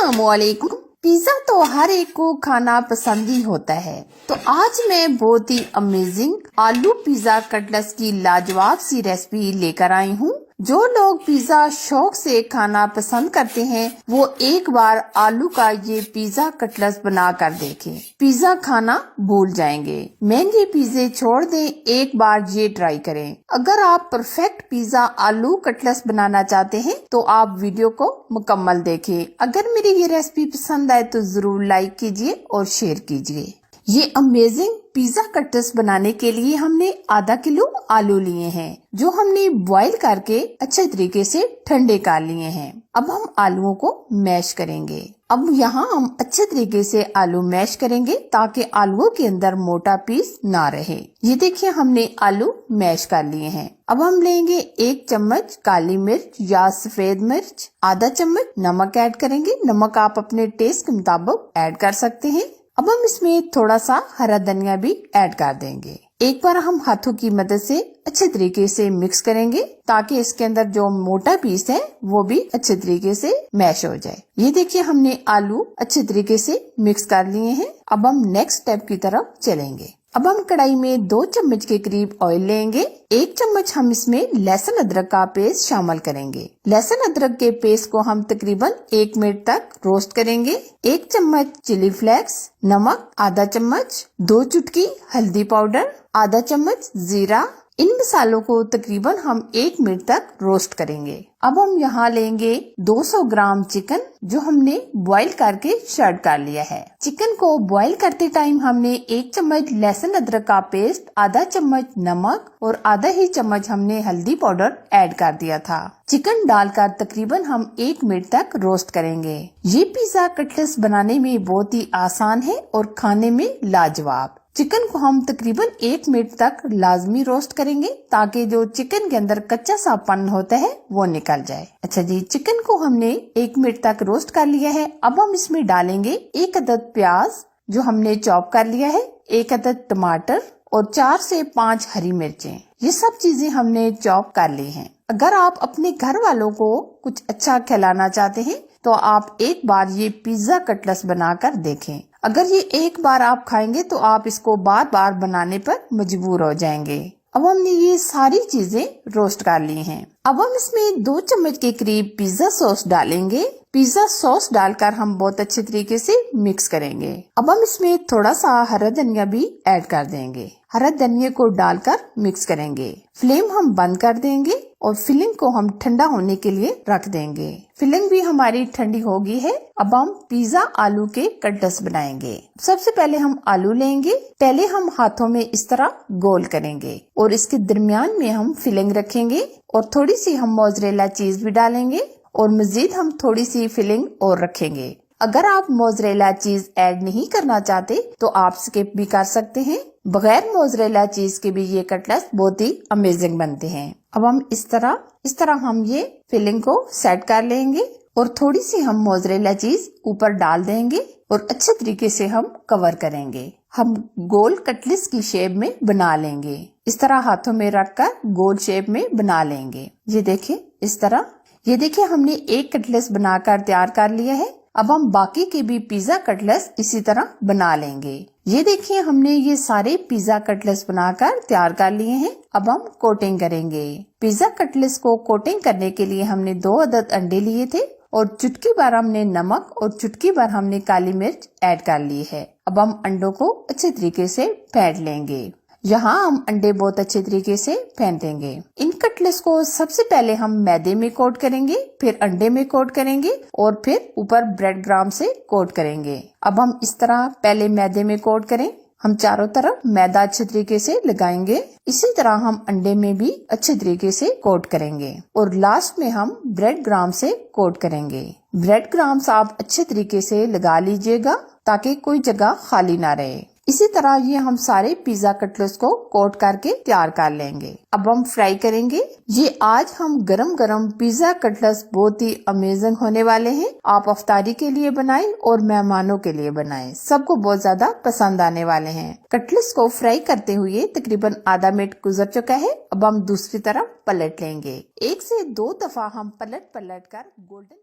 अस्सलामुअलैकुम। पिज्जा तो हर एक को खाना पसंद ही होता है, तो आज मैं बहुत ही अमेजिंग आलू पिज्जा कटलेट्स की लाजवाब सी रेसिपी लेकर आई हूँ। जो लोग पिज्जा शौक से खाना पसंद करते हैं वो एक बार आलू का ये पिज्जा कटलेट्स बना कर देखें, पिज्जा खाना भूल जाएंगे। महंगे पिज्जे छोड़ दें, एक बार ये ट्राई करें। अगर आप परफेक्ट पिज्जा आलू कटलेट्स बनाना चाहते हैं तो आप वीडियो को मुकम्मल देखें। अगर मेरी ये रेसिपी पसंद आए तो जरूर लाइक कीजिए और शेयर कीजिए। ये अमेजिंग पिज्जा कटलेट्स बनाने के लिए हमने आधा किलो आलू लिए हैं, जो हमने बॉईल करके अच्छे तरीके से ठंडे कर लिए हैं। अब हम आलूओं को मैश करेंगे। अब यहाँ हम अच्छे तरीके से आलू मैश करेंगे ताकि आलूओं के अंदर मोटा पीस ना रहे। ये देखिए हमने आलू मैश कर लिए हैं। अब हम लेंगे 1 चम्मच काली मिर्च या सफेद मिर्च, आधा चम्मच नमक ऐड करेंगे। नमक आप अपने टेस्ट के मुताबिक ऐड कर सकते हैं। अब हम इसमें थोड़ा सा हरा धनिया भी ऐड कर देंगे। एक बार हम हाथों की मदद से अच्छे तरीके से मिक्स करेंगे ताकि इसके अंदर जो मोटा पीस है वो भी अच्छे तरीके से मैश हो जाए। ये देखिए हमने आलू अच्छे तरीके से मिक्स कर लिए हैं। अब हम नेक्स्ट स्टेप की तरफ चलेंगे। अब हम कढ़ाई में 2 चम्मच के करीब ऑयल लेंगे। 1 चम्मच हम इसमें लहसुन अदरक का पेस्ट शामिल करेंगे। लहसुन अदरक के पेस्ट को हम तकरीबन 1 मिनट तक रोस्ट करेंगे। 1 चम्मच चिली फ्लेक्स, नमक आधा चम्मच, 2 चुटकी हल्दी पाउडर, आधा चम्मच जीरा। इन मसालों को तकरीबन हम 1 मिनट तक रोस्ट करेंगे। अब हम यहाँ लेंगे 200 ग्राम चिकन, जो हमने बॉईल करके शर्ट कर लिया है। चिकन को बॉईल करते टाइम हमने 1 चम्मच लहसुन अदरक का पेस्ट, आधा चम्मच नमक और आधा ही चम्मच हमने हल्दी पाउडर ऐड कर दिया था। चिकन डालकर तकरीबन हम 1 मिनट तक रोस्ट करेंगे। ये पिज्जा कटलेट्स बनाने में बहुत ही आसान है और खाने में लाजवाब। चिकन को हम तकरीबन 1 मिनट तक लाजमी रोस्ट करेंगे ताकि जो चिकन के अंदर कच्चा सापन होता है वो निकल जाए। अच्छा जी, चिकन को हमने 1 मिनट तक रोस्ट कर लिया है। अब हम इसमें डालेंगे 1 अदद प्याज जो हमने चॉप कर लिया है, 1 अदद टमाटर और 4 से 5 हरी मिर्चें। ये सब चीजें हमने चॉप कर ली हैं। अगर आप अपने घर वालों को कुछ अच्छा खिलाना चाहते हैं तो आप एक बार ये पिज्जा कटलेट्स बनाकर देखें। अगर ये एक बार आप खाएंगे तो आप इसको बार बार बनाने पर मजबूर हो जाएंगे। अब हमने ये सारी चीजें रोस्ट कर ली हैं। अब हम इसमें 2 चम्मच के करीब पिज्जा सॉस डालेंगे। पिज्जा सॉस डालकर हम बहुत अच्छे तरीके से मिक्स करेंगे। अब हम इसमें थोड़ा सा हरा धनिया भी ऐड कर देंगे। हरा धनिया को डालकर मिक्स करेंगे। फ्लेम हम बंद कर देंगे और फिलिंग को हम ठंडा होने के लिए रख देंगे। फिलिंग भी हमारी ठंडी हो गई है। अब हम पिज्जा आलू के कटलेट्स बनाएंगे। सबसे पहले हम आलू लेंगे। पहले हम हाथों में इस तरह गोल करेंगे और इसके दरमियान में हम फिलिंग रखेंगे और थोड़ी सी हम मोज़रेला चीज भी डालेंगे और मजीद हम थोड़ी सी फिलिंग और रखेंगे। अगर आप मोज़रेला चीज ऐड नहीं करना चाहते तो आप स्किप भी कर सकते हैं। बगैर मोज़रेला चीज के भी ये कटलेट्स बहुत ही अमेजिंग बनते हैं। अब हम इस तरह हम ये फिलिंग को सेट कर लेंगे और थोड़ी सी हम मोज़रेला चीज ऊपर डाल देंगे और अच्छे तरीके से हम कवर करेंगे। हम गोल कटलेट्स की शेप में बना लेंगे। इस तरह हाथों में रखकर गोल शेप में बना लेंगे। ये देखिए इस तरह। ये देखिए हमने एक कटलेट्स बनाकर तैयार कर लिया है। अब हम बाकी के भी पिज्जा कटलेट्स इसी तरह बना लेंगे। ये देखिए हमने ये सारे पिज्जा कटलेट्स बनाकर तैयार कर लिए हैं। अब हम कोटिंग करेंगे। पिज्जा कटलेट्स को कोटिंग करने के लिए हमने 2 अदद अंडे लिए थे और चुटकी भर हमने नमक और चुटकी भर हमने काली मिर्च ऐड कर ली है। अब हम अंडों को अच्छे तरीके से फेंट लेंगे। यहाँ हम अंडे बहुत अच्छे तरीके से फेंटेंगे। इन कटलेट्स को सबसे पहले हम मैदे में कोट करेंगे, फिर अंडे में कोट करेंगे और फिर ऊपर ब्रेड क्रम्ब से कोट करेंगे। अब हम इस तरह पहले मैदे में कोट करें। हम चारों तरफ मैदा अच्छे तरीके से लगाएंगे। इसी तरह हम अंडे में भी अच्छे तरीके से कोट करेंगे और लास्ट में हम ब्रेड क्रम्ब से कोट करेंगे। ब्रेड क्रम्ब्स आप अच्छे तरीके से लगा लीजिएगा ताकि कोई जगह खाली ना रहे। इसी तरह ये हम सारे पिज्जा कटलेट्स को कोट करके तैयार कर लेंगे। अब हम फ्राई करेंगे। ये आज हम गरम गरम पिज्जा कटलेट्स बहुत ही अमेजिंग होने वाले हैं। आप अफ्तारी के लिए बनाएं और मेहमानों के लिए बनाएं, सबको बहुत ज्यादा पसंद आने वाले हैं। कटलेट्स को फ्राई करते हुए तकरीबन आधा मिनट गुजर चुका है। अब हम दूसरी तरफ पलट लेंगे। 1 से 2 दफा हम पलट कर गोल्डन